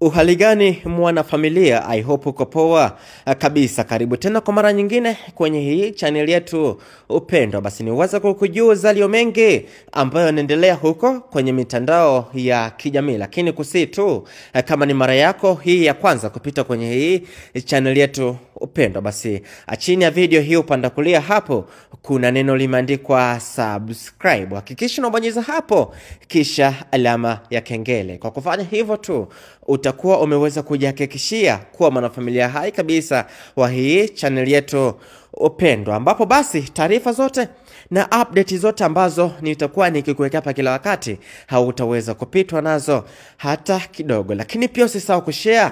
Uhali gani mwana familia, I hope uko poa kabisa. Karibu tena kwa mara nyingine kwenye hii channel yetu Upendo. Basi niweza kukujuza yaliyo mengi ambayo yanaendelea huko kwenye mitandao ya kijamii. Lakini kusi tu kama ni mara yako hii ya kwanza kupita kwenye hii channel yetu Upendo, basi chini ya video hii upande kulia hapo kuna neno limeandikwa subscribe. Hakikisha unabonyeza hapo kisha alama ya kengele. Kwa kufanya hivyo tu utakuwa umeweza kujihakikishia kuwa mwanafamilia hai kabisa wa hii channel yetu Upendo, ambapo basi taarifa zote na update zote ambazo nitakuwa nikikuweka hapa kila wakati hautaweza kupitwa nazo hata kidogo. Lakini pia usisahau kushare,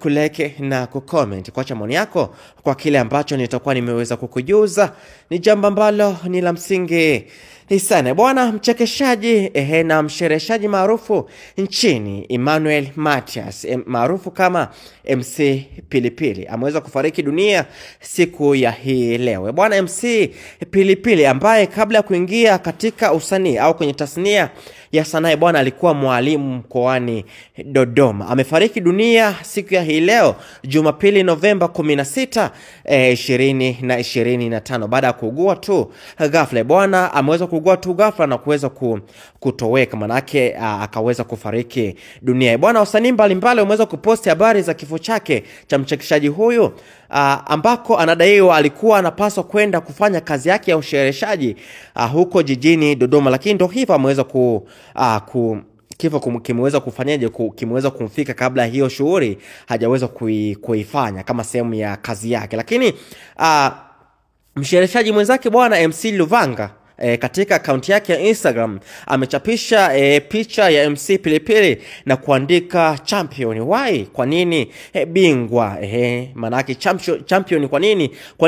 kulike na kucomment kwa maoni yako kwa kile ambacho nitakuwa nimeweza kukujuza. Ni jambo ambalo ni la msingi sana. Bwana mchekeshaji na mshereheshaji maarufu nchini Emmanuel Matias maarufu kama MC Pilipili ameweza kufariki dunia siku ya hii leo. Bwana MC Pilipili ambaye kabla ya kuingia katika usanii au kwenye tasnia ya sanaa bwana alikuwa mwalimu mkoani Dodoma, amefariki dunia siku ya hii leo Jumapili Novemba 16, 2025 baada ya kuugua tu ghafla. Bwana ameweza kuugua tu ghafla na kuweza kutoweka, manake akaweza kufariki dunia. Bwana wasanii mbalimbali wameweza kuposti habari za kifo chake cha mchekeshaji huyu ambako anadaiwa alikuwa anapaswa kwenda kufanya kazi yake ya ushereheshaji huko jijini Dodoma, lakini ndio hivyo ameweza kifo kimeweza kufanyaje, kimeweza kumfika kabla hiyo shughuli hajaweza kuifanya kama sehemu ya kazi yake. Lakini mshereheshaji mwenzake bwana MC Luvanga katika akaunti yake ya Instagram amechapisha picha ya MC Pilipili na kuandika champion. Why? Kwa nini bingwa? Manake champion, kwa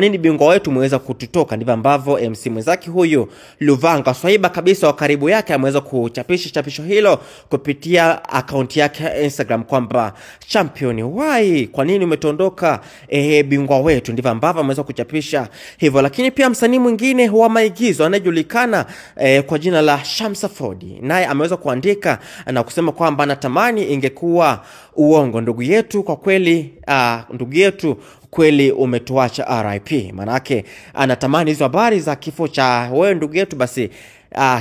nini bingwa wetu mweza kututoka? Ndivyo ambavyo MC mwenzake huyu Luvanga, swahiba kabisa wa karibu yake, ameweza kuchapisha chapisho hilo kupitia akaunti yake ya Instagram kwamba champion, why? Kwa nini umetondoka bingwa wetu? Ndivyo ambavyo ameweza kuchapisha hivyo. Lakini pia msanii mwingine wa maigizo anayejulikana kwa jina la Shamsa Ford, naye ameweza kuandika na kusema kwamba anatamani ingekuwa uongo, ndugu yetu kwa kweli, ndugu yetu kweli umetuacha RIP. Manake anatamani hizo habari za kifo cha wewe ndugu yetu basi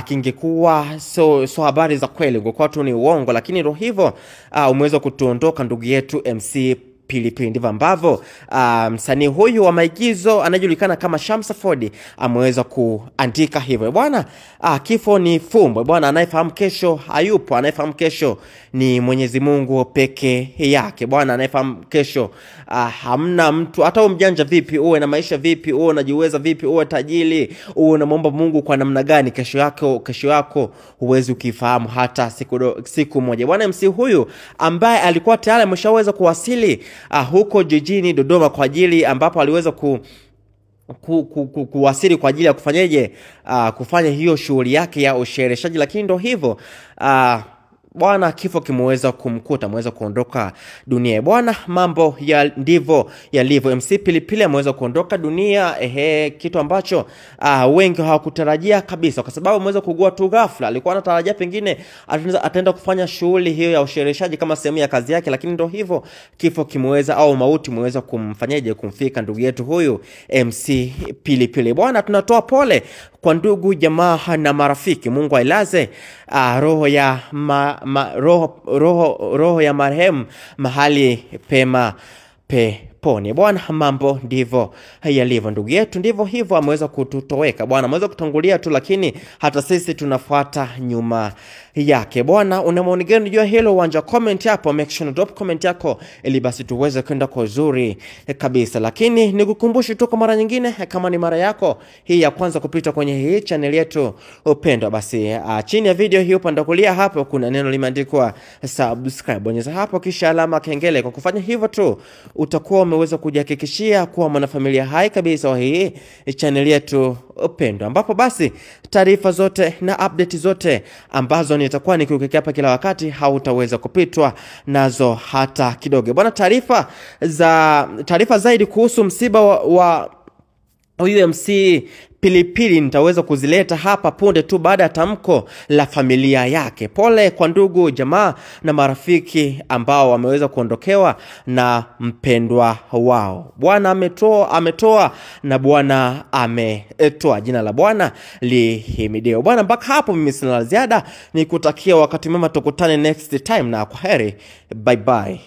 kingekuwa so habari za kweli, ungekuwa tu ni uongo, lakini ndio hivyo umeweza kutuondoka ndugu yetu MC Pilipili. Ndivyo ambavyo msanii huyu wa maigizo anajulikana kama Shamsa Ford ameweza kuandika hivyo. Bwana kifo ni fumbo bwana, anayefahamu kesho hayupo, anayefahamu kesho ni Mwenyezi Mungu peke yake bwana, anayefahamu kesho hamna mtu. Hata umjanja vipi, uwe na maisha vipi, uwe unajiweza vipi, uwe tajiri, uwe unamuomba Mungu kwa namna gani, kesho yako huwezi ukifahamu hata siku moja. Bwana MC huyu ambaye alikuwa tayari ameshaweza kuwasili huko jijini Dodoma kwa ajili ambapo aliweza kuwasili kwa ajili ya kufanya hiyo shughuli yake ya ushereheshaji, lakini ndio hivyo bwana kifo kimeweza kumkuta, ameweza kuondoka dunia. Bwana mambo ndivyo yalivyo. MC Pilipili ameweza kuondoka dunia, kitu ambacho wengi hawakutarajia kabisa, kwa sababu ameweza kugua tu ghafla. Alikuwa anatarajia pengine ataenda kufanya shughuli hiyo ya ushereheshaji kama sehemu ya kazi yake, lakini ndio hivyo kifo kimeweza au mauti imeweza kumfika ndugu yetu huyu MC Pilipili. Bwana tunatoa pole kwa ndugu jamaa na marafiki. Mungu ailaze roho ya marehemu mahali pema peponi. Bwana mambo ndivyo yalivyo ndugu yetu, ndivyo hivyo ameweza kututoweka bwana, ameweza kutangulia tu, lakini hata sisi tunafuata nyuma yake bwana. Una maoni gani juu hilo? Uwanja comment hapo, make sure drop comment yako ili basi tuweze kwenda kwa uzuri kabisa. Lakini nikukumbushe tu kwa mara nyingine, kama ni mara yako hii ya kwanza kupita kwenye hii channel yetu Upendo, basi chini ya video hii upande kulia hapo kuna neno limeandikwa subscribe, bonyeza hapo kisha alama kengele. Kwa kufanya hivyo tu utakuwa umeweza kujihakikishia kuwa mwanafamilia hai kabisa wa hii channel yetu Upendo, ambapo basi taarifa zote na update zote ambazo nitakuwa nikiwekea hapa kila wakati hautaweza kupitwa nazo hata kidogo bwana. Taarifa zaidi kuhusu msiba wa huyu MC Pilipili nitaweza kuzileta hapa punde tu baada ya tamko la familia yake. Pole kwa ndugu, jamaa na marafiki ambao wameweza kuondokewa na mpendwa wao. Bwana ametoa na Bwana ametoa. Jina la Bwana lihimidiwe. Bwana, mpaka hapo mimi sina la ziada, nikutakia wakati mwema, tukutane next time na kwaheri. Bye bye.